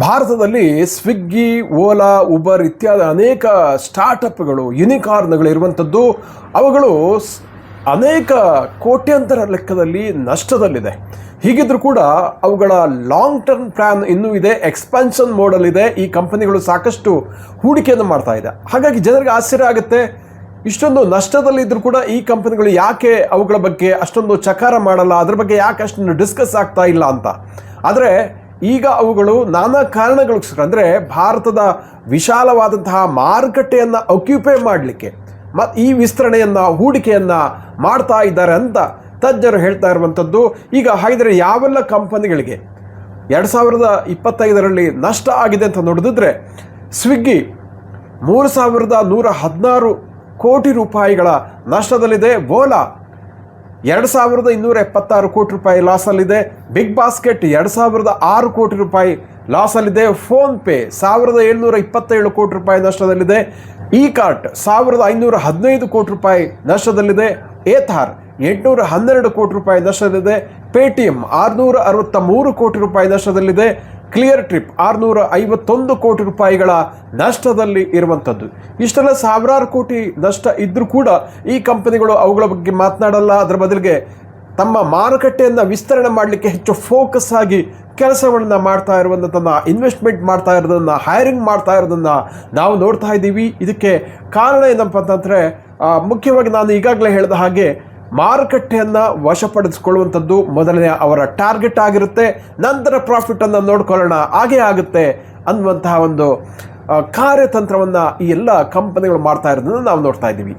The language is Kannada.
ಭಾರತದಲ್ಲಿ ಸ್ವಿಗ್ಗಿ, ಓಲಾ, ಉಬರ್ ಇತ್ಯಾದಿ ಅನೇಕ ಸ್ಟಾರ್ಟಪ್ಗಳು, ಯೂನಿಕಾರ್ನ್ಗಳು ಇರುವಂಥದ್ದು. ಅವುಗಳು ಅನೇಕ ಕೋಟ್ಯಾಂತರ ಲೆಕ್ಕದಲ್ಲಿ ನಷ್ಟದಲ್ಲಿದೆ. ಹೀಗಿದ್ರೂ ಕೂಡ ಅವುಗಳ ಲಾಂಗ್ ಟರ್ಮ್ ಪ್ಲ್ಯಾನ್ ಇನ್ನೂ ಇದೆ, ಎಕ್ಸ್ಪಾನ್ಷನ್ ಮೋಡಲ್ಲಿದೆ. ಈ ಕಂಪನಿಗಳು ಸಾಕಷ್ಟು ಹೂಡಿಕೆಯನ್ನು ಮಾಡ್ತಾ ಇದೆ. ಹಾಗಾಗಿ ಜನರಿಗೆ ಆಶ್ಚರ್ಯ ಆಗುತ್ತೆ, ಇಷ್ಟೊಂದು ನಷ್ಟದಲ್ಲಿದ್ದರೂ ಕೂಡ ಈ ಕಂಪನಿಗಳು ಯಾಕೆ ಅವುಗಳ ಬಗ್ಗೆ ಅಷ್ಟೊಂದು ಚಕಾರ ಮಾಡಲ್ಲ, ಅದ್ರ ಬಗ್ಗೆ ಯಾಕೆ ಅಷ್ಟೊಂದು ಡಿಸ್ಕಸ್ ಆಗ್ತಾ ಇಲ್ಲ ಅಂತ. ಆದರೆ ಈಗ ಅವುಗಳು ನಾನಾ ಕಾರಣಗಳಿಗೋಸ್ಕರ, ಅಂದರೆ ಭಾರತದ ವಿಶಾಲವಾದಂತಹ ಮಾರುಕಟ್ಟೆಯನ್ನು ಆಕ್ಯುಪೈ ಮಾಡಲಿಕ್ಕೆ ಮತ್ತು ಈ ವಿಸ್ತರಣೆಯನ್ನು, ಹೂಡಿಕೆಯನ್ನು ಮಾಡ್ತಾ ಇದ್ದಾರೆ ಅಂತ ತಜ್ಞರು ಹೇಳ್ತಾ ಇರುವಂಥದ್ದು. ಈಗ ಹಾಗಿದ್ರೆ ಯಾವೆಲ್ಲ ಕಂಪನಿಗಳಿಗೆ 2025ರಲ್ಲಿ ನಷ್ಟ ಆಗಿದೆ ಅಂತ ನೋಡಿದ್ರೆ, ಸ್ವಿಗ್ಗಿ 3,116 ಕೋಟಿ ರೂಪಾಯಿಗಳ ನಷ್ಟದಲ್ಲಿದೆ. ಓಲಾ 2,276 ಕೋಟಿ ರೂಪಾಯಿ ಲಾಸಲ್ಲಿದೆ. ಬಿಗ್ ಬಾಸ್ಕೆಟ್ 2,006 ಕೋಟಿ ರೂಪಾಯಿ ಲಾಸಲ್ಲಿದೆ. ಫೋನ್ಪೇ 1,727 ಕೋಟಿ ರೂಪಾಯಿ ನಷ್ಟದಲ್ಲಿದೆ. ಇ ಕಾರ್ಟ್ 1,515 ಕೋಟಿ ರೂಪಾಯಿ ನಷ್ಟದಲ್ಲಿದೆ. ಏಥಾರ್ 812 ಕೋಟಿ ರೂಪಾಯಿ ನಷ್ಟದಲ್ಲಿದೆ. ಪೇಟಿಎಂ 663 ಕೋಟಿ ರೂಪಾಯಿ ನಷ್ಟದಲ್ಲಿದೆ. ಕ್ಲಿಯರ್ ಟ್ರಿಪ್ 651 ಕೋಟಿ ರೂಪಾಯಿಗಳ ನಷ್ಟದಲ್ಲಿ ಇರುವಂಥದ್ದು. ಇಷ್ಟೆಲ್ಲ ಸಾವಿರಾರು ಕೋಟಿ ನಷ್ಟ ಇದ್ದರೂ ಕೂಡ ಈ ಕಂಪನಿಗಳು ಅವುಗಳ ಬಗ್ಗೆ ಮಾತನಾಡಲ್ಲ. ಅದರ ಬದಲಿಗೆ ತಮ್ಮ ಮಾರುಕಟ್ಟೆಯನ್ನು ವಿಸ್ತರಣೆ ಮಾಡಲಿಕ್ಕೆ ಹೆಚ್ಚು ಫೋಕಸ್ ಆಗಿ ಕೆಲಸಗಳನ್ನು ಮಾಡ್ತಾ ಇರುವಂಥದ್ದನ್ನು, ಇನ್ವೆಸ್ಟ್ಮೆಂಟ್ ಮಾಡ್ತಾ ಇರೋದನ್ನು, ಹೈರಿಂಗ್ ಮಾಡ್ತಾ ಇರೋದನ್ನು ನಾವು ನೋಡ್ತಾ ಇದ್ದೀವಿ. ಇದಕ್ಕೆ ಕಾರಣ ಏನಪ್ಪ ಅಂತಂದರೆ, ಮುಖ್ಯವಾಗಿ ನಾನು ಈಗಾಗಲೇ ಹೇಳಿದ ಹಾಗೆ ಮಾರುಕಟ್ಟೆಯನ್ನು ವಶಪಡಿಸಿಕೊಳ್ಳುವಂಥದ್ದು ಮೊದಲನೇ ಅವರ ಟಾರ್ಗೆಟ್ ಆಗಿರುತ್ತೆ. ನಂತರ ಪ್ರಾಫಿಟನ್ನು ನೋಡ್ಕೊಳ್ಳೋಣ, ಹಾಗೇ ಆಗುತ್ತೆ ಅನ್ನುವಂತಹ ಒಂದು ಕಾರ್ಯತಂತ್ರವನ್ನು ಈ ಎಲ್ಲ ಕಂಪನಿಗಳು ಮಾಡ್ತಾ ಇರೋದನ್ನು ನಾವು ನೋಡ್ತಾ ಇದ್ದೀವಿ.